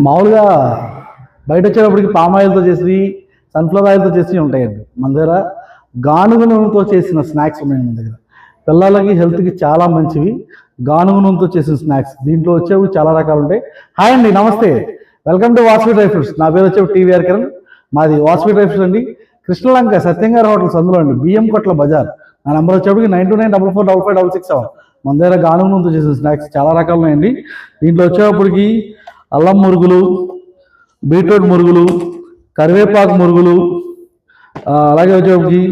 మామూలుగా బయట వచ్చేటప్పటికి పామ్ ఆయిల్తో చేసి సన్ఫ్లవర్ ఆయిల్తో చేసి ఉంటాయండి. మన దగ్గర గానుగ నూనెతో చేసిన స్నాక్స్ ఉన్నాయి మన దగ్గర. పిల్లలకి హెల్త్కి చాలా మంచివి గానుగ నూనెతో చేసిన స్నాక్స్. దీంట్లో వచ్చేవి చాలా రకాలు ఉంటాయి. హాయ్ అండి, నమస్తే, welcome to Vasavi dry fruits. నా పేరు వచ్చేవి టీవీఆర్ కిరణ్. మాది వాసవి డ్రై ఫ్రూట్స్ అండి, కృష్ణలంక సత్యంగారి హోటల్స్ అందులో అండి, బియ్యం కొట్ల బజార్. నా నెంబర్ వచ్చేప్పటికి 9294455567. మన దగ్గర గానుగ నూనెతో చేసిన స్నాక్స్ చాలా రకాలు ఉన్నాయండి. దీంట్లో వచ్చేటప్పటికి అల్లం మురుగులు, బీట్రూట్ మురుగులు, కరివేపాకు మురుగులు, అలాగే వచ్చేప్పటికి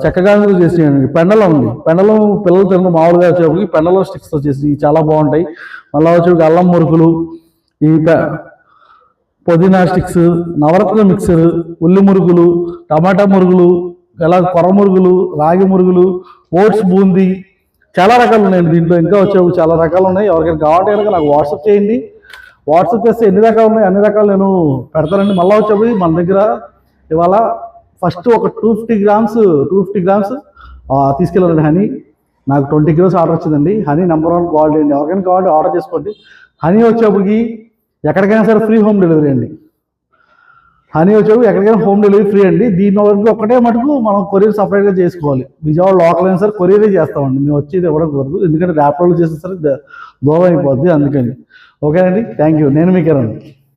చక్కగా చేసేయండి. పెండలం ఉంది, పెండలం పిల్లలు తిన్న మామూలుగా వచ్చేప్పటికి పెండలం స్టిక్స్తో చేసి చాలా బాగుంటాయి. మళ్ళీ వచ్చేప్పటికి అల్లం మురుగులు, ఈ పుదీనా స్టిక్స్, నవరత్న మిక్సర్, ఉల్లి మురుగులు, టమాటా మురుగులు, ఇలా కొర మురుగులు, రాగి మురుగులు, ఓట్స్ బూందీ, చాలా రకాలు ఉన్నాయండి. దీంట్లో ఇంకా వచ్చేవి చాలా రకాలు ఉన్నాయి. ఎవరికైనా కావాలంటే కనుక నాకు వాట్సాప్ చేయండి. వాట్సాప్ చేస్తే ఎన్ని రకాలు ఉన్నాయి అన్ని రకాలు నేను పెడతానండి. మళ్ళీ వచ్చేప్పుడు మన దగ్గర ఇవాళ ఫస్ట్ ఒక 250 గ్రామ్స్ తీసుకెళ్ళాలండి హనీ. నాకు 20 కిలోస్ ఆర్డర్ వచ్చిందండి. హనీ #1 క్వాలిటీ అండి. ఎవరికైనా కావాలంటే ఆర్డర్ చేసుకోండి. హనీ వచ్చేప్పటికి ఎక్కడికైనా సరే ఫ్రీ హోమ్ డెలివరీ అండి. హనీ వచ్చేప్పుడు ఎక్కడికైనా హోమ్ డెలివరీ ఫ్రీ అండి. దీని వరకు ఒక్కటే మటుకు మనం కొరియర్ సపరేట్గా చేసుకోవాలి. విజయవాడ లోకల్ అయినా సరే కొరియరే చేస్తామండి, మేము వచ్చేది ఇవ్వడం కుదరదు. ఎందుకంటే ర్యాప్లో చేస్తే సరే దూరం అయిపోద్ది, అందుకని. ఓకేనండి, థ్యాంక్ యూ. నేను మీ కిరణ్.